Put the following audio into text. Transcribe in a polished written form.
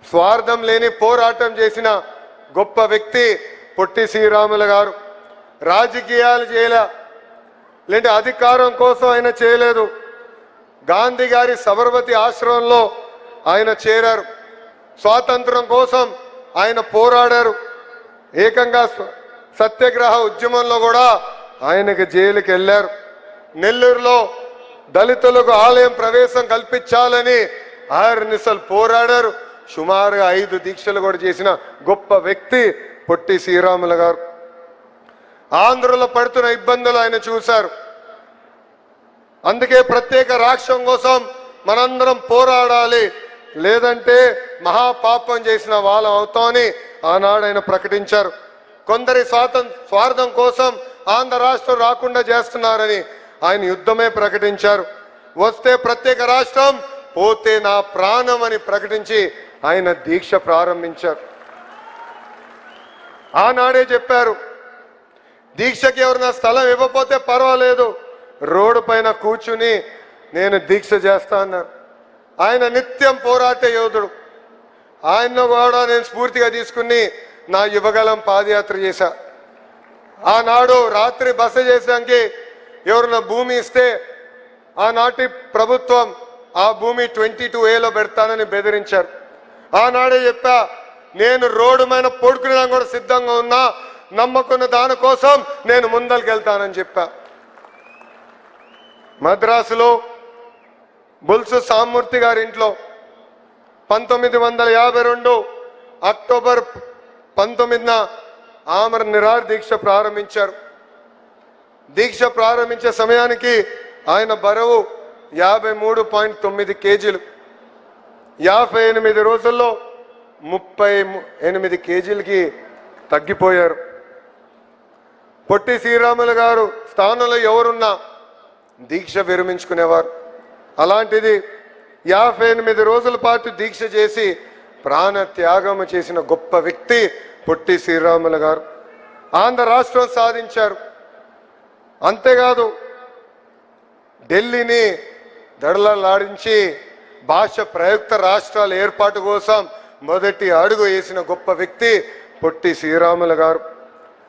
స్వార్థం లేని పోరాటం చేసిన గొప్ప వ్యక్తి పొట్టి శ్రీరాములు గారు. రాజకీయాలు చేయలే, లేదంటే అధికారం కోసం ఆయన చేయలేదు. గాంధీ గారి సబర్మతి ఆశ్రమంలో ఆయన చేరారు. స్వాతంత్రం కోసం ఆయన పోరాడారు. ఏకంగా సత్యాగ్రహ ఉద్యమంలో కూడా ఆయనకి జైలుకి వెళ్ళారు. నెల్లూరులో దళితులకు ఆలయం ప్రవేశం కల్పించాలని ఆర్నిసలు పోరాడారు. సుమారుగా 5 దీక్షలు కూడా చేసిన గొప్ప వ్యక్తి పొట్టి శ్రీరాములు గారు. ఆంధ్రలో పడుతున్న ఇబ్బందులు ఆయన చూశారు. అందుకే ప్రత్యేక రాష్ట్రం కోసం మనందరం పోరాడాలి, లేదంటే మహాపాపం చేసిన వాళ్ళం అవుతామని ఆనాడు ఆయన ప్రకటించారు. కొందరి స్వార్థం కోసం ఆంధ్ర రాష్ట్రం రాకుండా చేస్తున్నారని ఆయన యుద్ధమే ప్రకటించారు. వస్తే ప్రత్యేక రాష్ట్రం, పోతే నా ప్రాణం అని ప్రకటించి ఆయన దీక్ష ప్రారంభించారు. ఆనాడే చెప్పారు, దీక్షకి ఎవరైనా స్థలం ఇవ్వకపోతే పర్వాలేదు, రోడ్డు పైన కూర్చుని నేను దీక్ష చేస్తా అన్నారు. ఆయన నిత్యం పోరాట యోధుడు. ఆయన్ను కూడా నేను స్ఫూర్తిగా తీసుకుని నా యువగలం పాదయాత్ర చేశా. ఆనాడు రాత్రి బస చేసానికి ఎవరైనా భూమి ఇస్తే ఆనాటి ప్రభుత్వం ఆ భూమి 22A పెడతానని బెదిరించారు. ఆనాడే చెప్పా, నేను రోడ్డు మీద పడుకునే కూడా సిద్ధంగా ఉన్నా, నమ్మకున్న దానికోసం నేను ముందరికి వెళ్తానని చెప్పా. మద్రాసులో బుల్సు సామూర్తి గారి ఇంట్లో 1952 అక్టోబర్ 19న ఆమర నిరాహార దీక్ష ప్రారంభించారు. దీక్ష ప్రారంభించే సమయానికి ఆయన బరువు 53.9 కేజీలు. 58 రోజుల్లో 38 కేజీలకి తగ్గిపోయారు. పొట్టి శ్రీరాములు గారు స్థానంలో ఎవరున్నా దీక్ష విరమించుకునేవారు. అలాంటిది 58 రోజుల పాటు దీక్ష చేసి ప్రాణ త్యాగం చేసిన గొప్ప వ్యక్తి పొట్టి శ్రీరాములు గారు. ఆంధ్ర రాష్ట్రం సాధించారు. అంతేకాదు ఢిల్లీని దడలలాడించి భాష ప్రయుక్త రాష్ట్రాల ఏర్పాటు కోసం మొదటి అడుగు వేసిన గొప్ప వ్యక్తి పొట్టి శ్రీరాములు గారు.